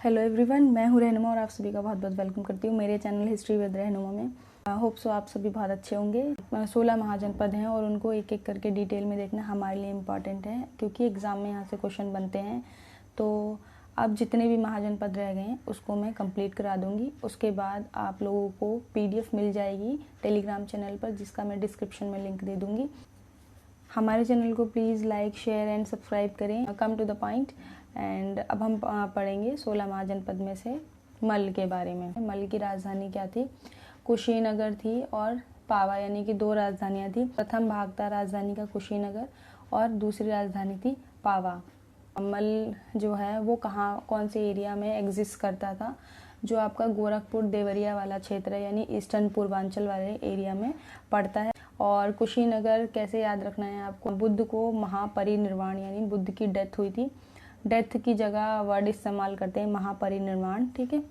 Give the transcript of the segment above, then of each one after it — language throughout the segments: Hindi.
हेलो एवरीवन, मैं हूँ रहनुमा और आप सभी का बहुत बहुत वेलकम करती हूँ मेरे चैनल हिस्ट्री विद रहनुमा में। होप सो आप सभी बहुत अच्छे होंगे। 16 महाजनपद हैं और उनको एक एक करके डिटेल में देखना हमारे लिए इम्पॉर्टेंट है, क्योंकि एग्ज़ाम में यहाँ से क्वेश्चन बनते हैं। तो अब जितने भी महाजनपद रह गए हैं उसको मैं कंप्लीट करा दूँगी। उसके बाद आप लोगों को PDF मिल जाएगी टेलीग्राम चैनल पर, जिसका मैं डिस्क्रिप्शन में लिंक दे दूँगी। हमारे चैनल को please like, share and subscribe करें। Come to the point. And अब हम पढ़ेंगे 16 महाजनपद में से मल्ल के बारे में। मल्ल की राजधानी क्या थी? कुशीनगर थी और पावा, यानी कि दो राजधानियाँ थी। प्रथम भाग था राजधानी का कुशीनगर और दूसरी राजधानी थी पावा। मल्ल जो है वो कौन से एरिया में एग्जिस्ट करता था? जो आपका गोरखपुर देवरिया वाला क्षेत्र है, यानी ईस्टर्न पूर्वांचल वाले एरिया में पड़ता है। और कुशीनगर कैसे याद रखना है आपको? बुद्ध को महापरिनिर्वाण, यानी बुद्ध की डेथ हुई थी। डेथ की जगह वर्ड इस्तेमाल करते हैं महापरिनिर्वाण, ठीक है।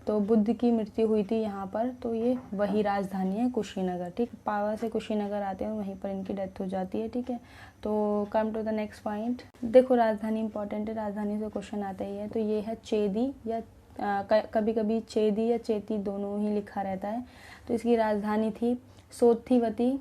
तो बुद्ध की मृत्यु हुई थी यहाँ पर, तो ये वही राजधानी है कुशीनगर, ठीक। पावा से कुशीनगर आते हैं, वहीं पर इनकी डेथ हो जाती है, ठीक है। तो come to the next point. देखो, राजधानी इंपॉर्टेंट है, राजधानी से क्वेश्चन आता ही है। तो ये है चेदी, या कभी कभी चेदी या चेती दोनों ही लिखा रहता है। तो इसकी राजधानी थी सोत्थिवती।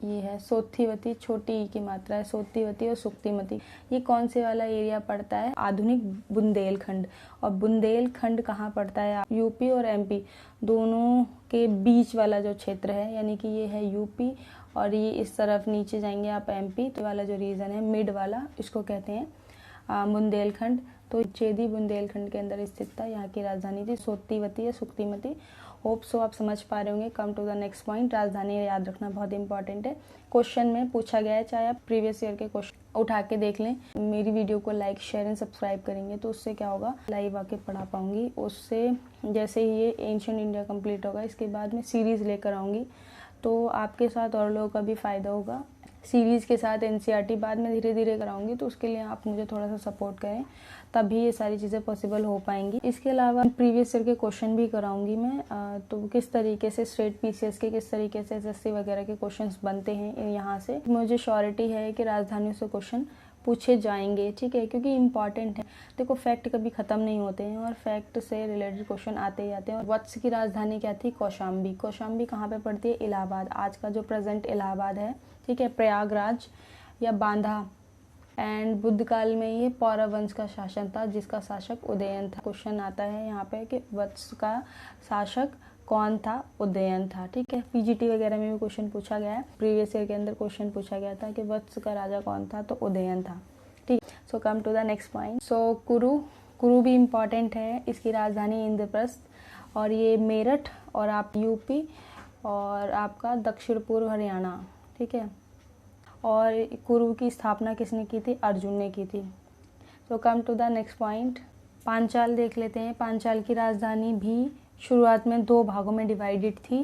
ये है सोत्थिवती, छोटी ई की मात्रा है, सोत्थिवती और सुक्तिमती। ये कौन से वाला एरिया पड़ता है? आधुनिक बुंदेलखंड। और बुंदेलखंड कहाँ पड़ता है? यूपी और MP दोनों के बीच वाला जो क्षेत्र है, यानी कि ये है यूपी और ये इस तरफ नीचे जाएंगे आप MP। तो वाला जो रीजन है मिड वाला, इसको कहते हैं बुंदेलखंड। तो चेदी बुंदेलखंड के अंदर स्थित था। यहाँ की राजधानी थी सोत्थिवती या सुक्तिमती। होप सो आप समझ पा रहे होंगे। Come to the next point. राजधानी याद रखना बहुत इंपॉर्टेंट है, क्वेश्चन में पूछा गया है, चाहे आप प्रीवियस ईयर के क्वेश्चन उठा के देख लें। मेरी वीडियो को लाइक, शेयर एंड सब्सक्राइब करेंगे तो उससे क्या होगा, लाइव आके पढ़ा पाऊंगी। उससे जैसे ही ये एंशिएंट इंडिया कंप्लीट होगा, इसके बाद मैं सीरीज़ लेकर आऊँगी, तो आपके साथ और लोगों का भी फ़ायदा होगा। सीरीज़ के साथ NCERT बाद में धीरे धीरे कराऊंगी, तो उसके लिए आप मुझे थोड़ा सा सपोर्ट करें, तभी ये सारी चीज़ें पॉसिबल हो पाएंगी। इसके अलावा प्रीवियस ईयर के क्वेश्चन भी कराऊंगी मैं। तो किस तरीके से स्टेट PCS के, किस तरीके से SSC वगैरह के क्वेश्चंस बनते हैं यहाँ से, मुझे श्योरिटी है कि राजधानियों से क्वेश्चन पूछे जाएंगे, ठीक है, क्योंकि इम्पॉर्टेंट है। देखो, फैक्ट कभी ख़त्म नहीं होते हैं और फैक्ट से रिलेटेड क्वेश्चन आते ही आते हैं। वत्स की राजधानी क्या थी? कौशाम्बी। कौशाम्बी कहाँ पे पड़ती है? इलाहाबाद, आज का जो प्रेजेंट इलाहाबाद है, ठीक है। प्रयागराज या बांधा। एंड बुद्ध काल में ये पौरव वंश का शासन था, जिसका शासक उदयन था। क्वेश्चन आता है यहाँ पे कि वत्स का शासक कौन था? उदयन था, ठीक है। PGT वगैरह में भी क्वेश्चन पूछा गया है, प्रीवियस ईयर के अंदर क्वेश्चन पूछा गया था कि वत्स का राजा कौन था, तो उदयन था, ठीक। So come to the next point. So Kuru भी इम्पॉर्टेंट है। इसकी राजधानी इंद्रप्रस्थ, और ये मेरठ और आप UP और आपका दक्षिण पूर्व हरियाणा, ठीक है। और कुरु की स्थापना किसने की थी? अर्जुन ने की थी। तो come to the next point. Panchal देख लेते हैं। पांचाल की राजधानी भी शुरुआत में दो भागों में डिवाइडेड थी।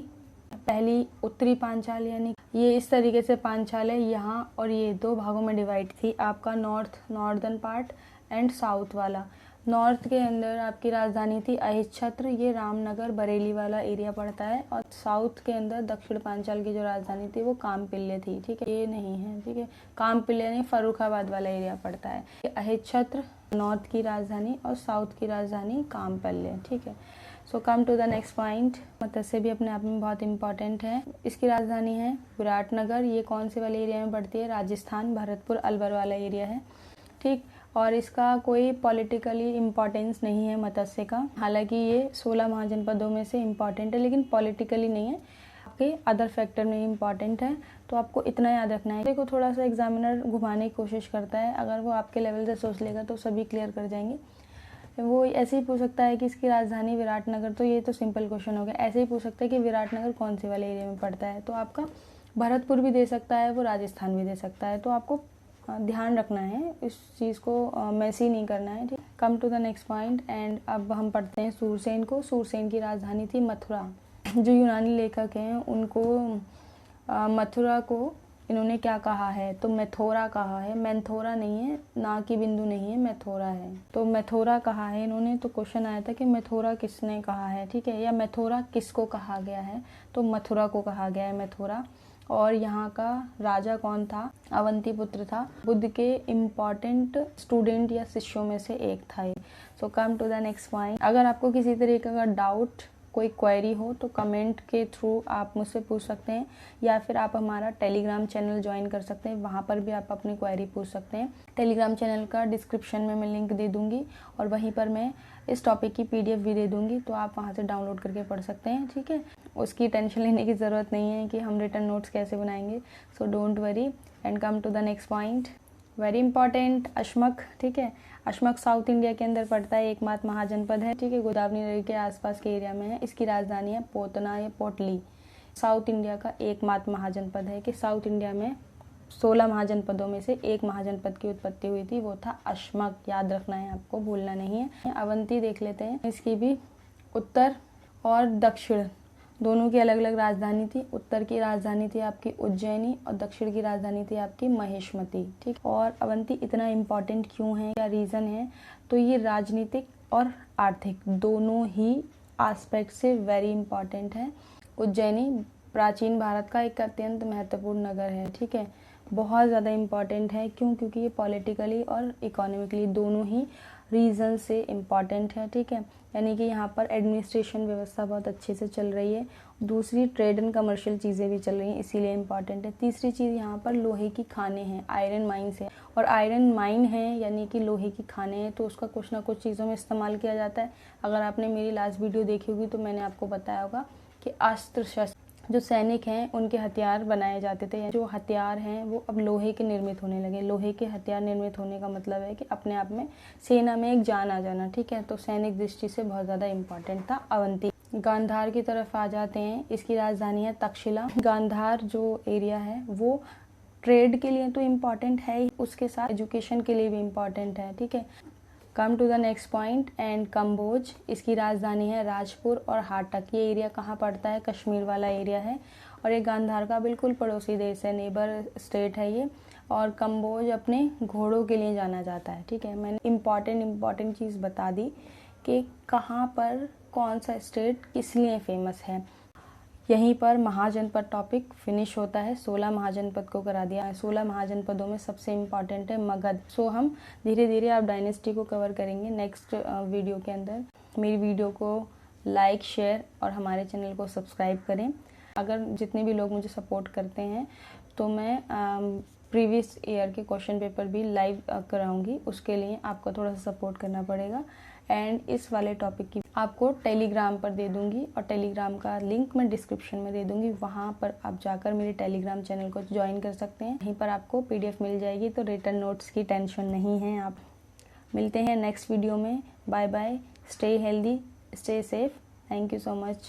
पहली उत्तरी पांचाल, यानी ये इस तरीके से पांचाल है यहाँ, और ये दो भागों में डिवाइड थी। आपका नॉर्दर्न पार्ट एंड साउथ वाला। नॉर्थ के अंदर आपकी राजधानी थी अहिच्छत्र, ये रामनगर बरेली वाला एरिया पड़ता है। और साउथ के अंदर दक्षिण पांचाल की जो राजधानी थी वो कामपिल्ले थी, ठीक है। ये नहीं है, ठीक है, कामपिल्ले नहीं, फर्रुखाबाद वाला एरिया पड़ता है। अहिच्छत्र नॉर्थ की राजधानी और साउथ की राजधानी कामपिल्ले, ठीक है। So come to the next point. Matsya भी अपने आप में बहुत इंपॉर्टेंट है। इसकी राजधानी है विराटनगर। ये कौन से वाले एरिया में पड़ती है? राजस्थान, भरतपुर, अलवर वाला एरिया है, ठीक। और इसका कोई पॉलिटिकली इम्पोर्टेंस नहीं है मत्स्य का, हालांकि ये 16 महाजनपदों में से इम्पॉर्टेंट है, लेकिन पॉलिटिकली नहीं है, आपके अदर फैक्टर में इम्पॉर्टेंट है। तो आपको इतना याद रखना है। देखो, थोड़ा सा एग्जामिनर घुमाने की कोशिश करता है, अगर वो आपके लेवल से सोच लेगा तो सभी क्लियर कर जाएंगे। वो ऐसे ही पूछ सकता है कि इसकी राजधानी विराटनगर, तो ये तो सिंपल क्वेश्चन हो गया। ऐसे ही पूछ सकता है कि विराटनगर कौन से वाले एरिया में पड़ता है, तो आपका भरतपुर भी दे सकता है, वो राजस्थान भी दे सकता है। तो आपको ध्यान रखना है, इस चीज़ को मैसी नहीं करना है, ठीक। Come to the next point. And अब हम पढ़ते हैं सूरसेन को। सूरसेन की राजधानी थी मथुरा। जो यूनानी लेखक हैं उनको मथुरा को इन्होंने क्या कहा है? तो मैथोरा कहा है, मैंथोरा नहीं है, ना की बिंदु नहीं है, मैथोरा है। तो मैथोरा कहा है इन्होंने। तो क्वेश्चन आया था कि मैथोरा किसने कहा है, ठीक है, या मैथोरा किसको कहा गया है? तो मथुरा को कहा गया है मैथोरा। और यहाँ का राजा कौन था? अवंती पुत्र था। बुद्ध के इम्पॉर्टेंट स्टूडेंट या शिष्यों में से एक था ये। So come to the next point. अगर आपको किसी तरीके का डाउट, कोई क्वेरी हो तो कमेंट के थ्रू आप मुझसे पूछ सकते हैं, या फिर आप हमारा टेलीग्राम चैनल ज्वाइन कर सकते हैं, वहाँ पर भी आप अपनी क्वेरी पूछ सकते हैं। टेलीग्राम चैनल का डिस्क्रिप्शन में मैं लिंक दे दूँगी और वहीं पर मैं इस टॉपिक की PDF भी दे दूँगी, तो आप वहाँ से डाउनलोड करके पढ़ सकते हैं, ठीक है। उसकी टेंशन लेने की ज़रूरत नहीं है कि हम रिटर्न नोट्स कैसे बनाएंगे। So don't worry and come to the next point. Very important, Ashmak, ठीक है। अशमक साउथ इंडिया के अंदर पड़ता है, एकमात्र महाजनपद है, ठीक है। गोदावरी नदी के आसपास के एरिया में है। इसकी राजधानी है पोतना या पोटली। साउथ इंडिया का एकमात्र महाजनपद है कि साउथ इंडिया में 16 महाजनपदों में से एक महाजनपद की उत्पत्ति हुई थी, वो था अशमक। याद रखना है आपको, भूलना नहीं है। अवंती देख लेते हैं। इसकी भी उत्तर और दक्षिण दोनों की अलग अलग राजधानी थी। उत्तर की राजधानी थी आपकी उज्जैनी और दक्षिण की राजधानी थी आपकी महेशमती, ठीक। और अवंती इतना इम्पोर्टेंट क्यों है, क्या रीज़न है? तो ये राजनीतिक और आर्थिक दोनों ही एस्पेक्ट से वेरी इम्पॉर्टेंट है। उज्जैनी प्राचीन भारत का एक अत्यंत महत्वपूर्ण नगर है, ठीक है। बहुत ज़्यादा इम्पॉर्टेंट है। क्यों? क्योंकि ये पॉलिटिकली और इकोनॉमिकली दोनों ही रीज़न से इम्पॉर्टेंट है, ठीक है। यानी कि यहाँ पर एडमिनिस्ट्रेशन व्यवस्था बहुत अच्छे से चल रही है। दूसरी ट्रेड एंड कमर्शियल चीज़ें भी चल रही हैं, इसीलिए इम्पॉर्टेंट है। तीसरी चीज़, यहाँ पर लोहे की खानें हैं, आयरन माइंस है। और आयरन माइन है यानी कि लोहे की खानें हैं, तो उसका कुछ ना कुछ चीज़ों में इस्तेमाल किया जाता है। अगर आपने मेरी लास्ट वीडियो देखी होगी तो मैंने आपको बताया होगा कि अस्त्र शस्त्र, जो सैनिक हैं उनके हथियार बनाए जाते थे। जो हथियार हैं वो अब लोहे के निर्मित होने लगे। लोहे के हथियार निर्मित होने का मतलब है कि अपने आप में सेना में एक जान आ जाना, ठीक है। तो सैनिक दृष्टि से बहुत ज़्यादा इम्पॉर्टेंट था अवंती। गांधार की तरफ आ जाते हैं। इसकी राजधानी है तक्षशिला। गांधार जो एरिया है वो ट्रेड के लिए तो इम्पॉर्टेंट है ही, उसके साथ एजुकेशन के लिए भी इम्पॉर्टेंट है, ठीक है। Come to the next point and Kamboj. इसकी राजधानी है राजपुर और हाटक। ये एरिया कहाँ पड़ता है? कश्मीर वाला एरिया है और ये गांधार का बिल्कुल पड़ोसी देश है, नेबर स्टेट है ये। और कम्बोज अपने घोड़ों के लिए जाना जाता है, ठीक है। मैंने इम्पॉर्टेंट चीज़ बता दी कि कहाँ पर कौन सा स्टेट किस लिए फेमस है। यहीं पर महाजनपद टॉपिक फिनिश होता है। 16 महाजनपद को करा दिया है। 16 महाजनपदों में सबसे इम्पॉर्टेंट है मगध। सो हम धीरे धीरे आप डायनेस्टी को कवर करेंगे नेक्स्ट वीडियो के अंदर। मेरी वीडियो को लाइक, शेयर और हमारे चैनल को सब्सक्राइब करें। अगर जितने भी लोग मुझे सपोर्ट करते हैं तो मैं प्रीवियस ईयर के क्वेश्चन पेपर भी लाइव कराऊंगी, उसके लिए आपको थोड़ा सा सपोर्ट करना पड़ेगा। एंड इस वाले टॉपिक की आपको टेलीग्राम पर दे दूंगी और टेलीग्राम का लिंक मैं डिस्क्रिप्शन में दे दूंगी, वहाँ पर आप जाकर मेरे टेलीग्राम चैनल को ज्वाइन कर सकते हैं। यहीं पर आपको PDF मिल जाएगी, तो रिटर्न नोट्स की टेंशन नहीं है। आप मिलते हैं नेक्स्ट वीडियो में। Bye bye, stay healthy, stay safe, thank you so much.